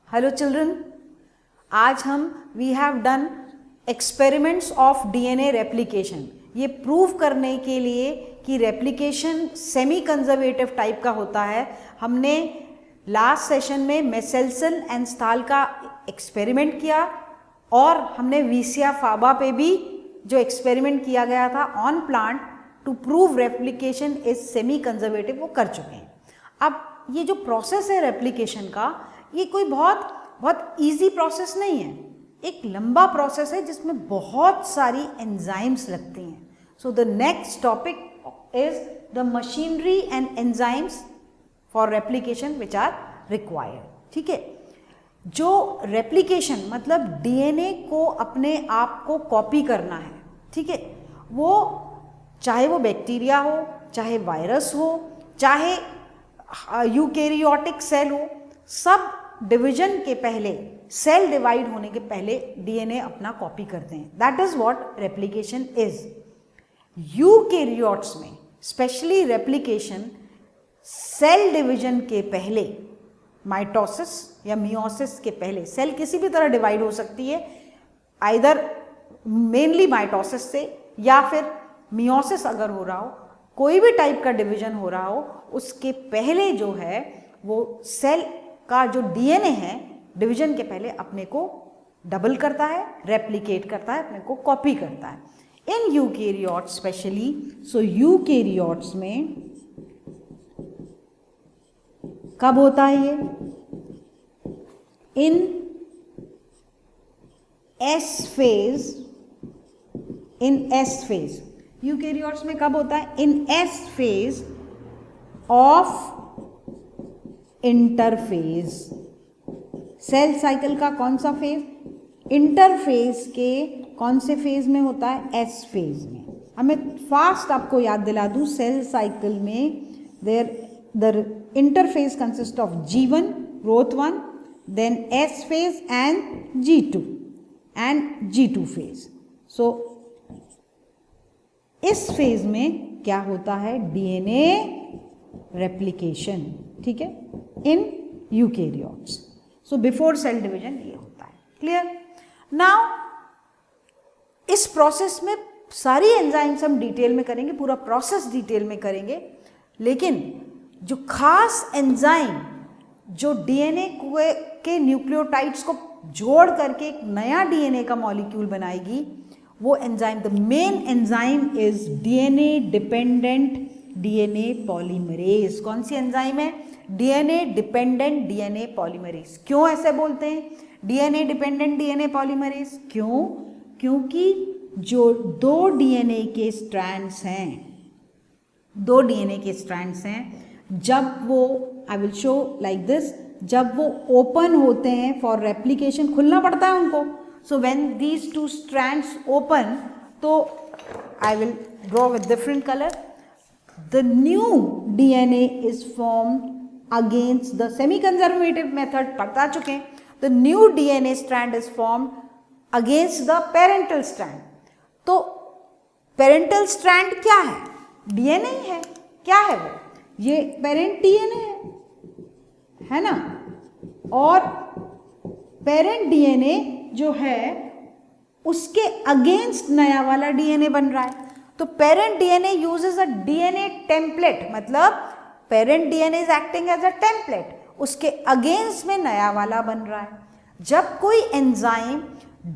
Hello children, आज हम we have done experiments of DNA replication. ये प्रूव करने के लिए कि रेप्लिकेशन सेमी कंजर्वेटिव टाइप का होता है, हमने लास्ट सेशन में मेसेल्सन एंड स्टाल का एक्सपेरिमेंट किया और हमने वीसिया फाबा पे भी जो एक्सपेरिमेंट किया गया था on plant to prove replication is semi conservative, वो कर चुके हैं। अब ये जो प्रोसेस है रेप्लिकेशन का, ये कोई बहुत इजी प्रोसेस नहीं है, एक लंबा प्रोसेस है जिसमें बहुत सारी एंजाइम्स लगती हैं। So the next topic is the machinery and enzymes for replication which are required. ठीक है, जो रेप्लिकेशन मतलब डीएनए को अपने आप को कॉपी करना है, ठीक है, वो चाहे वो बैक्टीरिया हो, चाहे वायरस हो, चाहे यूकेरियोटिक सेल हो, सब डिवीजन के पहले, सेल डिवाइड होने के पहले डीएनए अपना कॉपी करते हैं। That is what replication is. Eukaryotes में स्पेशली रेप्लिकेशन सेल डिवीजन के पहले, माइटोसिस या मियोसिस के पहले, सेल किसी भी तरह डिवाइड हो सकती है, आइदर मेनली माइटोसिस से या फिर मियोसिस अगर हो रहा हो, कोई भी टाइप का डिवीजन हो रहा हो, उसके पहले जो है वो सेल का जो डीएनए है डिवीजन के पहले अपने को डबल करता है, रेप्लिकेट करता है, अपने को कॉपी करता है। In eukaryotes specially, so eukaryotes में कब होता है ये? In S phase, in S phase eukaryotes में कब होता है? In S phase of interphase. Cell cycle का कौन सा फेज? इंटरफेज के कौन से फेज में होता है? एस फेज में। हमें फास्ट आपको याद दिला दूं, सेल साइकिल में the interphase consist of G1 growth 1, then S phase and G2 phase. So इस फेज में क्या होता है? DNA replication. ठीक है, in eukaryotes. So before cell division ये होता है। क्लियर? नाउ इस प्रोसेस में सारी एंजाइम्स हम डिटेल में करेंगे, पूरा प्रोसेस डिटेल में करेंगे, लेकिन जो खास एंजाइम जो डीएनए के न्यूक्लियोटाइड्स को जोड़ करके एक नया डीएनए का मॉलिक्यूल बनाएगी, वो enzyme, the main enzyme is DNA dependent DNA polymerase. कौन सी एंजाइम है? DNA dependent DNA polymerase. क्यों ऐसे बोलते हैं डीएनए डिपेंडेंट डीएनए पॉलीमरेज? क्यों? क्योंकि जो दो डीएनए के स्ट्रैंड्स हैं, जब वो, I will show like this, जब वो ओपन होते हैं फॉर रेप्लिकेशन, खुलना पड़ता है उनको। So when these two strands open, तो I will draw with different colour, the new DNA is formed against the semi-conservative method, पढ़ा चुके हैं। The new DNA strand is formed against the parental strand। तो parental strand क्या है? DNA है। क्या है वो? ये parent DNA है ना? और parent DNA जो है उसके अगेंस्ट नया वाला DNA बन रहा है। तो parent DNA uses a DNA template, मतलब parent DNA is acting as a template, उसके अगेंस्ट में नया वाला बन रहा है। जब कोई एंजाइम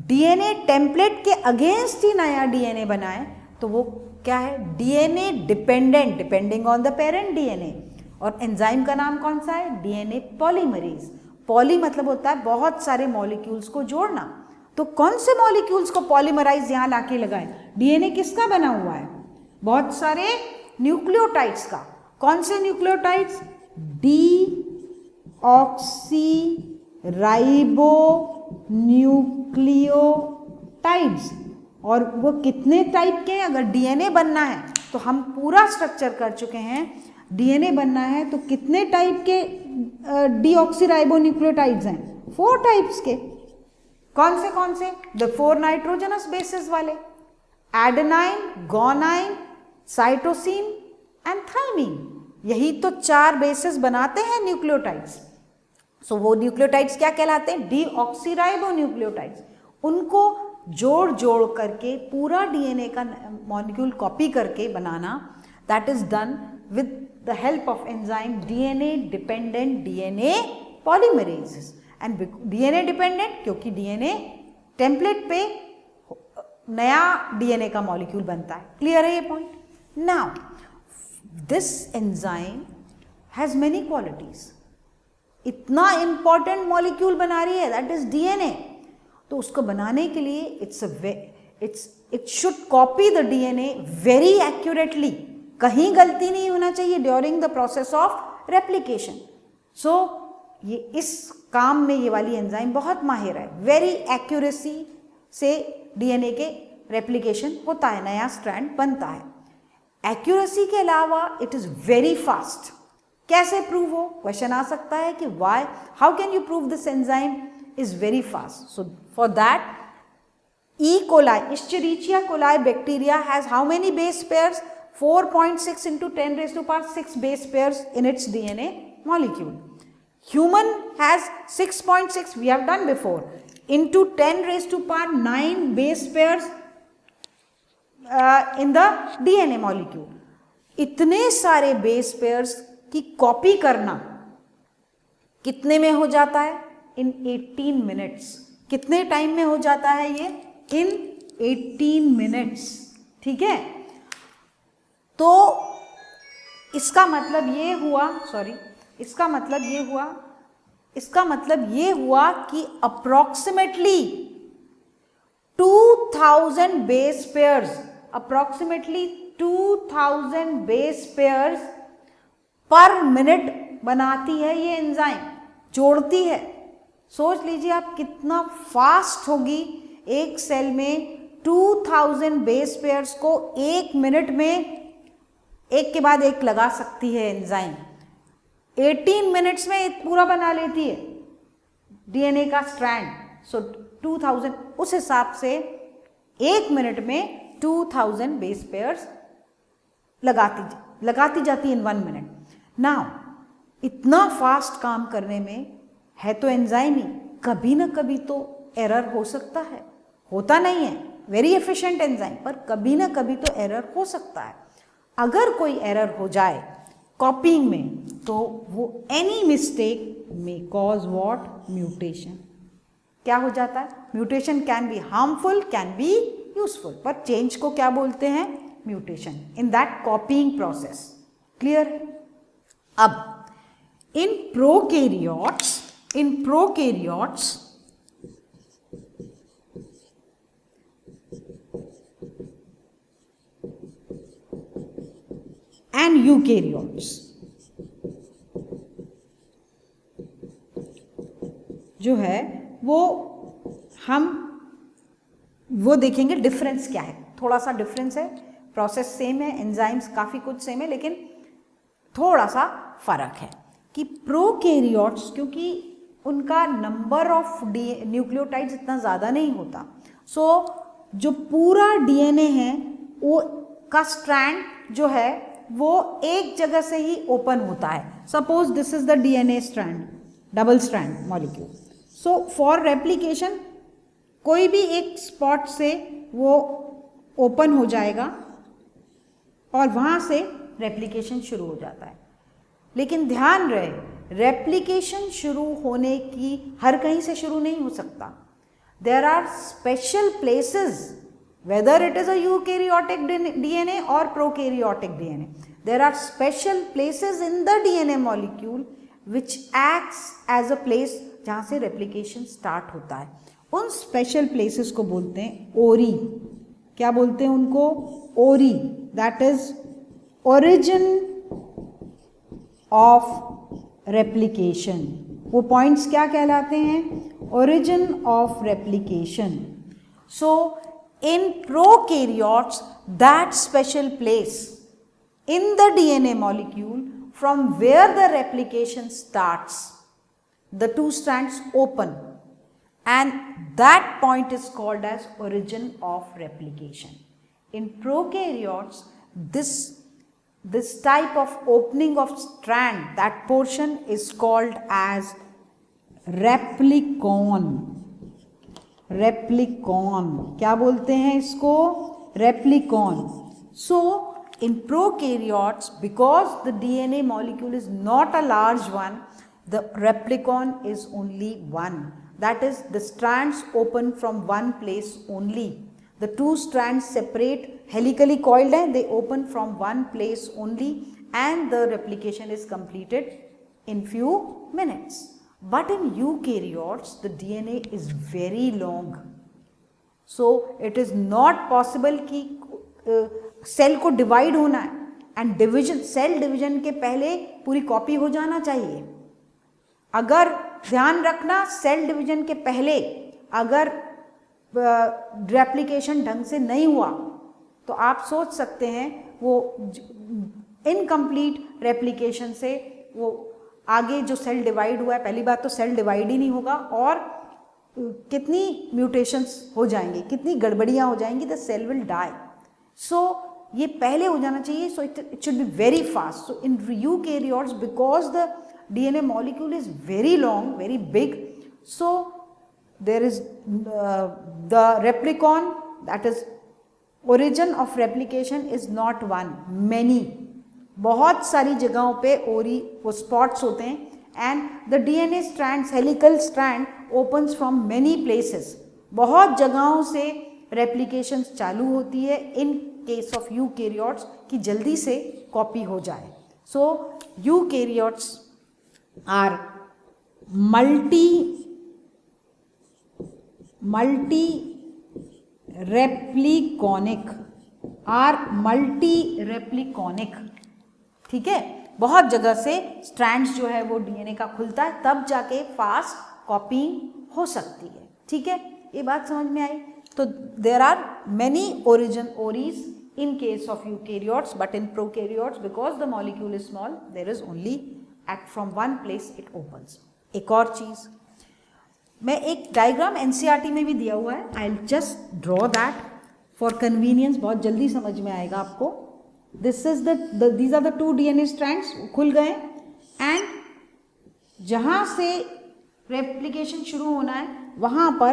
डीएनए टेम्पलेट के अगेंस्ट ही नया डीएनए बनाए तो वो क्या है? DNA dependent, depending on the parent DNA. और एंजाइम का नाम कौन सा है? DNA polymerase. पॉली मतलब होता है बहुत सारे मॉलिक्यूल्स को जोड़ना। तो कौन से मॉलिक्यूल्स को पॉलीमराइज यहां लाके लगाएं? डीएनए किसका बना हुआ है? बहुत सारे न्यूक्लियोटाइड्स का। कौन से न्यूक्लियोटाइड्स? Deoxy ribonucleotides. और वो कितने टाइप के हैं? अगर डीएनए बनना है तो हम पूरा स्ट्रक्चर कर चुके हैं। डीएनए बनना है तो कितने टाइप के डीऑक्सी राइबोन्यूक्लियोटाइड्स हैं? 4 टाइप्स के। कौन से? द 4 नाइट्रोजनस बेसिस वाले, adenine, guanine, cytosine and thymine. यही तो 4 बेसिस बनाते हैं न्यूक्लियोटाइड्स। सो वो न्यूक्लियोटाइड्स क्या कहलाते हैं? डीऑक्सीराइबोन्यूक्लियोटाइड्स। उनको जोड़ जोड़ करके पूरा डीएनए का मॉलिक्यूल कॉपी करके बनाना, that is done with the help of enzyme DNA dependent DNA polymerases. And DNA dependent क्योंकि डीएनए टेम्पलेट पे नया डीएनए का मॉलिक्यूल बनता है। क्लियर है ये point? Now this enzyme has many qualities. इतना इंपॉर्टेंट मॉलिक्यूल बना रही है, दैट इज डीएनए, तो उसको बनाने के लिए it should copy the DNA very accurately. कहीं गलती नहीं होना चाहिए during the process of replication. So ये इस काम में ये वाली एंजाइम बहुत माहिर है। वेरी एक्यूरेसी से डीएनए के रेप्लिकेशन होता है, नया स्ट्रैंड बनता है। एक्यूरेसी के अलावा इट इज वेरी फास्ट। कैसे प्रूव हो? क्वेश्चन आ सकता है कि why, how can you prove this enzyme is very fast? So for that E. coli, Escherichia coli bacteria has how many base pairs? 4.6 into 10 raised to power 6 base pairs in its DNA molecule. Human has 6.6, we have done before, into 10 raised to power 9 base pairs in the DNA molecule. इतने सारे base pairs की copy करना कितने में हो जाता है? इन 18 minutes. कितने टाइम में हो जाता है ये? इन 18 मिनट्स। ठीक है, तो इसका मतलब ये हुआ, इसका मतलब ये हुआ कि approximately 2000 base pairs, approximately 2000 base pairs पर मिनट बनाती है ये एंजाइम, जोड़ती है। सोच लीजिए आप कितना फास्ट होगी। एक सेल में 2000 बेस पेयर्स को एक मिनट में एक के बाद एक लगा सकती है एंजाइम। 18 मिनट्स में पूरा बना लेती है डीएनए का स्ट्रैंड। सो 2000, उस हिसाब से एक मिनट में 2000 बेस पेयर्स लगाती जाती इन 1 मिनट। नाउ इतना फास्ट काम करने में है तो एंजाइम ही, कभी ना कभी तो एरर हो सकता है, होता नहीं है, वेरी एफिशिएंट एंजाइम, पर कभी ना कभी तो एरर हो सकता है। अगर कोई एरर हो जाए कॉपिंग में तो वो एनी मिस्टेक में कॉज व्हाट? म्यूटेशन। क्या हो जाता है? Mutation can be harmful, can be useful, पर चेंज को क्या बोलते हैं? Mutation in that कॉपिंग process. Clear? अब इन प्रोकैरियोट्स एंड यूकैरियोट्स जो है वो देखेंगे डिफरेंस क्या है। थोड़ा सा डिफरेंस है, प्रोसेस सेम है, एंजाइम्स काफ़ी कुछ सेम है, लेकिन थोड़ा सा फर्क है कि प्रोकैरियोट्स, क्योंकि उनका नंबर ऑफ न्यूक्लियोटाइड्स इतना ज़्यादा नहीं होता, सो जो पूरा डीएनए है वो का स्ट्रैंड जो है वो एक जगह से ही ओपन होता है। Suppose this is the DNA strand, double strand molecule. So for replication कोई भी एक स्पॉट से वो ओपन हो जाएगा और वहाँ से रेप्लिकेशन शुरू हो जाता है। लेकिन ध्यान रहे, रेप्लिकेशन शुरू होने की हर कहीं से शुरू नहीं हो सकता। There are special places, whether it is a eukaryotic DNA or prokaryotic DNA, there are special places in the DNA molecule which acts as a place जहाँ से replication start होता है। उन special places को बोलते हैं ओरी। क्या बोलते हैं उनको? ओरी। that is origin of replication। वो points क्या कहलाते हैं? origin of replication। so in prokaryotes, that special place in the DNA molecule from where the replication starts, the two strands open, and that point is called as origin of replication. In prokaryotes, this type of opening of strand, that portion is called as replicon, replicon क्या बोलते हैं इसको, replicon. So in prokaryotes, because the DNA molecule is not a large one, the replicon is only one. That is, the strands open from one place only. The two strands separate, helically coiled hai, they open from one place only, and the replication is completed in few minutes. But in eukaryotes, the DNA is very long. So it is not possible कि cell को divide होना है, and division, cell division के पहले पूरी copy हो जाना चाहिए. अगर ध्यान रखना, सेल डिवीजन के पहले अगर रेप्लिकेशन ढंग से नहीं हुआ तो आप सोच सकते हैं वो इनकम्प्लीट रेप्लिकेशन से वो आगे जो सेल डिवाइड हुआ है, पहली बात तो सेल डिवाइड ही नहीं होगा, और कितनी म्यूटेशंस हो जाएंगी, कितनी गड़बड़ियाँ हो जाएंगी, द सेल विल डाई. सो ये पहले हो जाना चाहिए. So it should be very fast. So in eukaryotes, because the DNA molecule is very long, very big, so there is the replicon, that is origin of replication is not one, many. बहुत सारी जगहों पे वो spots होते हैं, and the DNA strands, helical strand opens from many places. बहुत जगहों से रेप्लिकेशन चालू होती है इन केस ऑफ यूकैरियोट्स कि जल्दी से कॉपी हो जाए. सो यूकैरियोट्स आर मल्टी रेप्लिकॉनिक, ठीक है. बहुत जगह से स्ट्रैंड्स जो है वो DNA का खुलता है, तब जाके फास्ट कॉपिंग हो सकती है. ठीक है, ये बात समझ में आई. तो there are many oris in case of eukaryotes, but in prokaryotes, because the molecule is small, there is only at from one place it opens. एक और चीज, मैं एक डायग्राम NCERT में भी दिया हुआ है, I'll just draw that for convenience, बहुत जल्दी समझ में आएगा आपको. This is these are the two DNA strands, खुल गए, and जहाँ से रेप्लिकेशन शुरू होना है वहाँ पर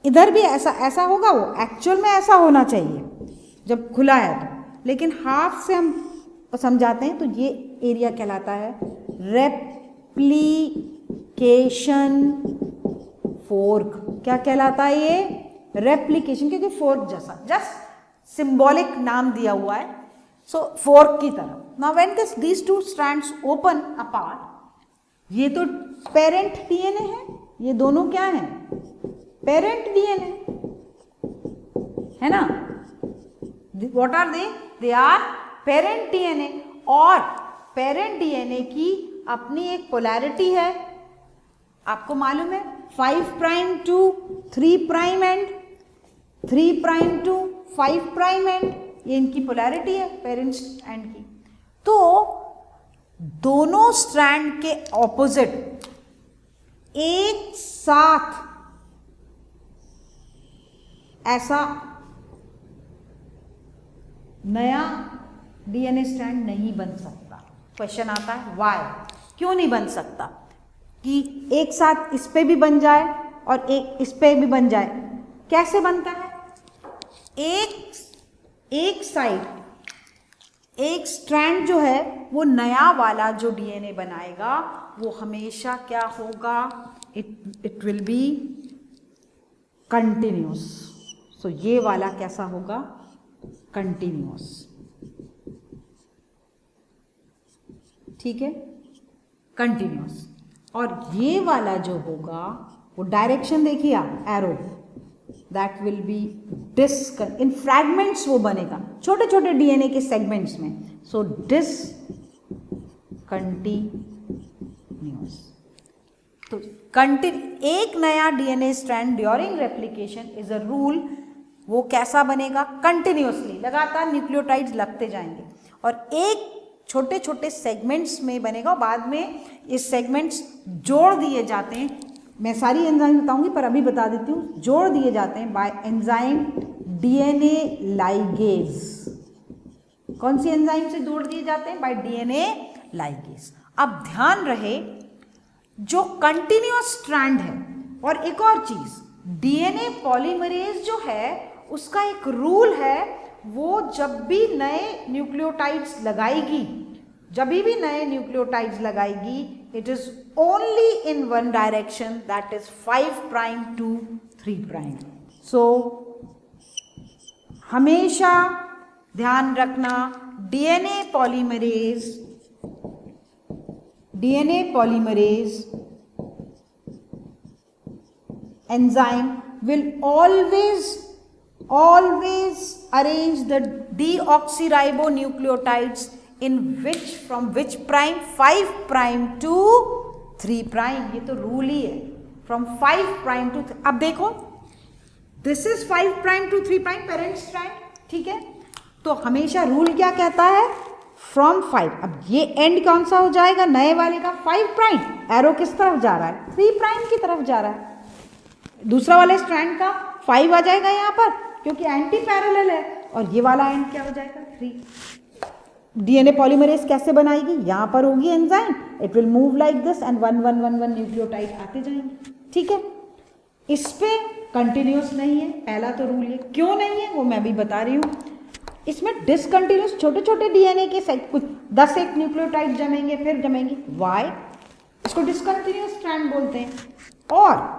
इधर भी ऐसा होगा, वो एक्चुअल में ऐसा होना चाहिए जब खुला है तो, लेकिन हाफ से हम समझाते हैं तो ये एरिया कहलाता है रेप्लिकेशन फोर्क. क्या कहलाता है ये, रेप्लिकेशन, क्योंकि फोर्क जैसा, जस्ट सिंबॉलिक नाम दिया हुआ है. सो फोर्क की तरह. Now when these two strands open apart, ये तो पेरेंट DNA है, ये दोनों क्या है, पेरेंट DNA है ना. What are they? They are parent DNA. और parent DNA की अपनी एक पोलैरिटी है, आपको मालूम है, 5 prime to 3 prime and 3 prime to 5 prime and, ये इनकी पोलैरिटी है पेरेंट एंड की. तो दोनों स्ट्रैंड के ऑपोजिट एक साथ ऐसा नया DNA स्ट्रैंड नहीं बन सकता. क्वेश्चन आता है वाई, क्यों नहीं बन सकता, कि एक साथ इस पे भी बन जाए और एक इस पे भी बन जाए. कैसे बनता है, एक साइड, एक स्ट्रैंड जो है वो नया वाला जो DNA बनाएगा वो हमेशा क्या होगा, इट विल बी कंटिन्यूस. सो ये वाला कैसा होगा, कंटिन्यूअस. ठीक है, कंटिन्यूअस. और ये वाला जो होगा वो डायरेक्शन देखिए आप, arrow, that will be in fragments वो बनेगा, छोटे छोटे DNA के सेगमेंट्स में. सो डिसकंटिन्यूअस. तो एक नया DNA strand during replication is a rule. वो कैसा बनेगा, कंटिन्यूअसली, लगातार न्यूक्लियोटाइड्स लगते जाएंगे, और एक छोटे छोटे सेगमेंट्स में बनेगा. बाद में ये सेगमेंट्स जोड़ दिए जाते हैं, मैं सारी एंजाइम बताऊंगी पर अभी बता देती हूँ, जोड़ दिए जाते हैं बाय एंजाइम DNA लाइगेज. कौन सी एंजाइम से जोड़ दिए जाते हैं, बाय DNA लाइगेज. अब ध्यान रहे, जो कंटिन्यूअस स्ट्रैंड है। और एक और चीज, डीएनए पॉलीमरेज जो है उसका एक रूल है, वो जब भी नए न्यूक्लियोटाइड्स लगाएगी, जब भी नए न्यूक्लियोटाइड्स लगाएगी, it is only in one direction, that is 5 prime to 3 prime. So हमेशा ध्यान रखना, DNA polymerase enzyme will always arrange the deoxyribonucleotides in from which prime, 5 prime to 3 prime। ये तो रूल ही है, from 5 prime to 3। अब देखो, this is 5 prime to 3 prime parent strand, ठीक है। तो हमेशा रूल क्या कहता है, from 5। अब ये एंड कौन सा हो जाएगा नए वाले का, 5 प्राइम। एरो किस तरफ जा रहा है, 3 प्राइम की तरफ जा रहा है। दूसरा वाले स्ट्रैंड का 5 आ जाएगा यहाँ पर, क्योंकि एंटी पैरेलल है। और ये वाला एंड क्या हो जाएगा, 3। डीएनए पॉलीमरेज कैसे बनाएगी, यहाँ पर होगी enzyme, it will move like this and 1 1 1 1 nucleotide आते जाएंगे, ठीक है। इस पे कंटिन्यूस नहीं है, पहला तो रूल है। क्यों नहीं है वो मैं भी बता रही हूँ। इसमें डिसकंटिन्यूस छोटे छोटे डीएनए के सेट, कुछ 10 एक न्यूक्लियोटाइड जमेंगे, फिर जमेंगे, वाई, इसको डिसकंटिन्यूस स्ट्रैंड बोलते हैं। और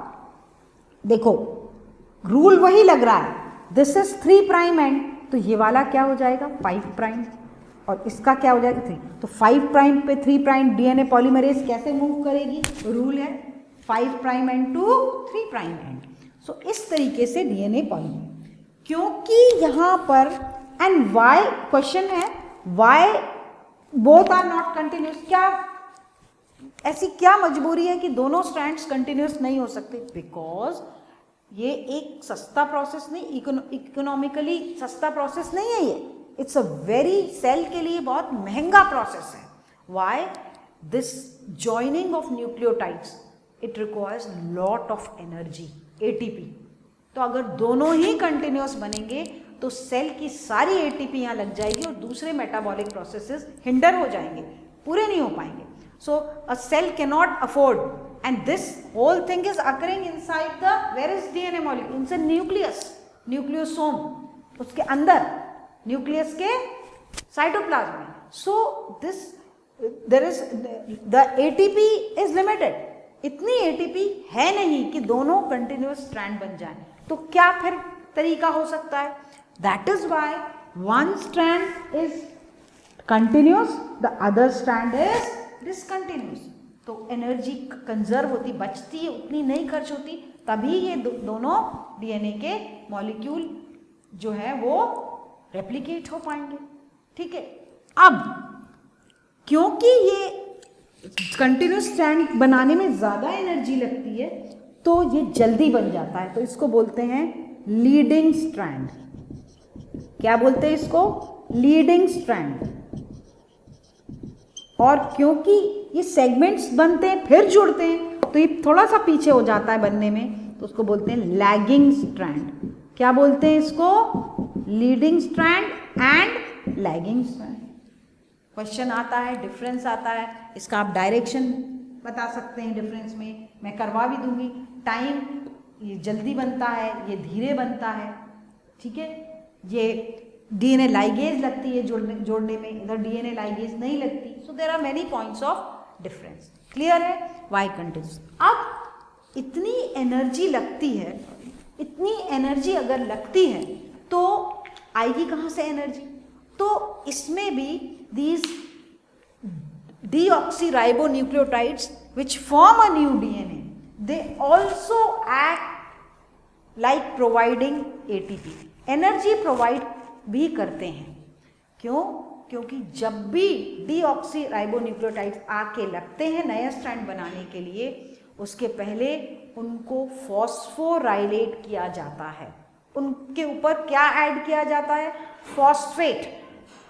देखो रूल वही लग रहा है, दिस इज 3 प्राइम एंड, तो ये वाला क्या हो जाएगा 5 प्राइम, और इसका क्या हो जाएगा 3। तो 5 प्राइम पे 3 प्राइम डीएनए पॉलीमरेज कैसे मूव करेगी, रूल है 5 prime end to 3 prime end. So इस तरीके से डीएनए पॉलीमरेज, क्योंकि यहाँ पर एंड वाई क्वेश्चन है, why both are not continuous, क्या ऐसी क्या मजबूरी है कि दोनों स्ट्रैंड्स कंटिन्यूस नहीं हो सकते, बिकॉज ये एक सस्ता प्रोसेस नहीं, इकोनॉमिकली सस्ता प्रोसेस नहीं है ये, इट्स अ वेरी, सेल के लिए बहुत महंगा प्रोसेस है। Why, this joining of nucleotides it requires lot of energy, ATP. तो अगर दोनों ही कंटिन्यूस बनेंगे तो सेल की सारी एटीपी यहाँ लग जाएगी और दूसरे मेटाबॉलिक प्रोसेसेस हिंडर हो जाएंगे, पूरे नहीं हो पाएंगे। So a cell cannot afford, and this whole thing is occurring inside the, where is DNA molecule? It's a nucleus, nucleosome, उसके अंदर, न्यूक्लियस के साइटोप्लाज्म में। So this, there is the ATP is limited, इतनी ATP है नहीं कि दोनों continuous strand बन जाए। तो क्या फिर तरीका हो सकता है, that is why one strand is continuous, the other strand is discontinuous. तो एनर्जी कंजर्व होती, बचती है, उतनी नहीं खर्च होती, तभी ये दोनों डीएनए के मॉलिक्यूल जो है वो रेप्लिकेट हो पाएंगे, ठीक है। अब क्योंकि ये कंटिन्यूस स्ट्रैंड बनाने में ज़्यादा एनर्जी लगती है तो ये जल्दी बन जाता है, तो इसको बोलते हैं लीडिंग स्ट्रैंड। क्या बोलते हैं इसको, लीडिंग स्ट्रैंड। और क्योंकि ये सेगमेंट्स बनते हैं फिर जुड़ते हैं, तो ये थोड़ा सा पीछे हो जाता है बनने में, तो उसको बोलते हैं लैगिंग स्ट्रैंड। क्या बोलते हैं इसको, leading strand and lagging strand. Question आता है, डिफरेंस आता है, इसका आप डायरेक्शन बता सकते हैं डिफरेंस में, मैं करवा भी दूंगी। टाइम, ये जल्दी बनता है, ये धीरे बनता है, ठीक है। ये डीएनए लाइगेज लगती है जोड़ने में, इधर डीएनए लाइगेज नहीं लगती। So there are many points of difference, clear है। Why continuous. अब इतनी एनर्जी लगती है, इतनी एनर्जी अगर लगती है तो आएगी कहाँ से एनर्जी, तो इसमें भी these deoxyribonucleotides which form a new DNA, they also act like providing ATP, energy provide भी करते हैं। क्यों, क्योंकि जब भी डीऑक्सीराइबोन्यूक्लियोटाइड्स आके लगते हैं नया स्ट्रैंड बनाने के लिए, उसके पहले उनको फॉस्फोराइलेट किया जाता है। उनके ऊपर क्या ऐड किया जाता है, phosphate.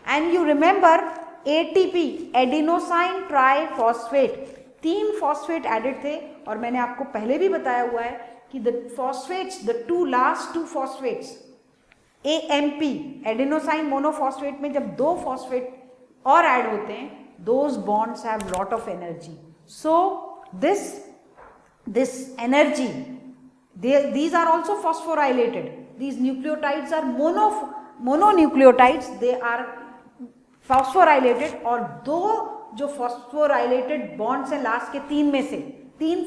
And you remember ATP, adenosine triphosphate, 3 phosphate added थे। और मैंने आपको पहले भी बताया हुआ है कि the phosphates, the 2 last 2 phosphates, AMP, adenosine monophosphate में जब 2 फॉस्फेट और ऐड होते हैं, those bonds have lot of energy. So this energy, these are also phosphorylated. These nucleotides are mononucleotides, they are phosphorylated. और दो जो phosphorylated bonds हैं last के 3 में से 3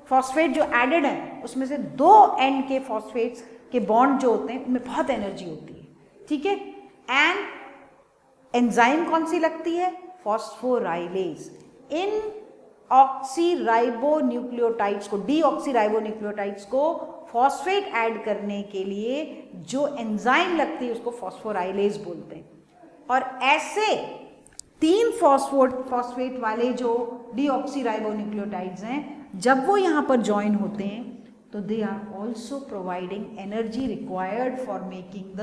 फॉस्फेट जो एडेड हैं उसमें से 2 एंड के फॉस्फेट्स के बॉन्ड जो होते हैं उनमें बहुत एनर्जी होती है, ठीक है। एंड एंजाइम कौन सी लगती है? फॉस्फोराइलेज। इन ऑक्सीराइबोन्यूक्लियोटाइड्स को, डीऑक्सीराइबोन्यूक्लियोटाइड्स को फॉस्फेट ऐड करने के लिए जो एंजाइम लगती है उसको फॉस्फोराइलेज बोलते हैं। और ऐसे 3 फॉस्फेट वाले जो डीऑक्सीराइबोन्यूक्लियोटाइड्स हैं, जब वो यहाँ पर ज्वाइन होते हैं तो they are also providing energy required for making the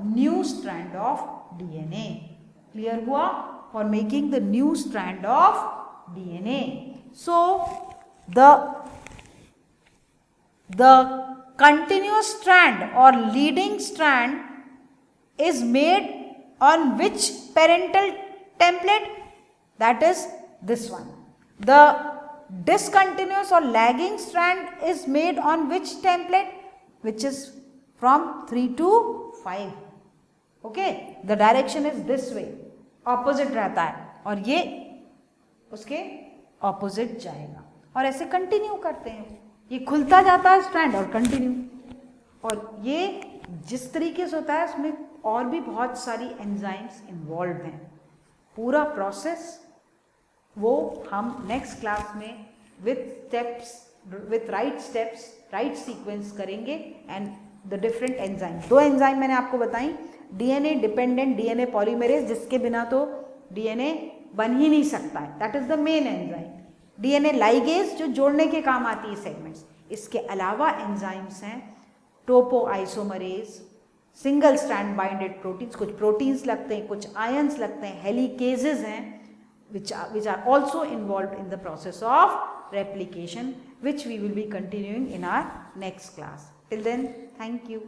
new strand of DNA. Clear हुआ? For making the new strand of DNA. So the continuous strand or leading strand is made on which parental template? That is this one. The discontinuous or lagging strand is made on which template? Which is from 3 to 5. Okay, the direction is this way, opposite रहता है और ये उसके opposite जाएगा और ऐसे continue करते हैं। ये खुलता जाता है स्ट्रैंड और कंटिन्यू, और ये जिस तरीके से होता है उसमें और भी बहुत सारी एंजाइम्स इन्वॉल्व हैं। पूरा प्रोसेस वो हम नेक्स्ट क्लास में with right steps, right sequence करेंगे। And the different enzyme, 2 enzyme मैंने आपको बताई, डीएनए डिपेंडेंट डीएनए पॉलीमरेज, जिसके बिना तो डीएनए बन ही नहीं सकता है, that is the main enzyme. DNA ligase जो जोड़ने के काम आती है सेगमेंट्स। इसके अलावा एंजाइम्स हैं topoisomerase, single strand binded proteins, कुछ प्रोटीन्स लगते हैं, कुछ आयंस लगते हैं, हेलिकेजेस हैं which are also involved in the process of replication, which we will be continuing in our next class. Till then, thank you.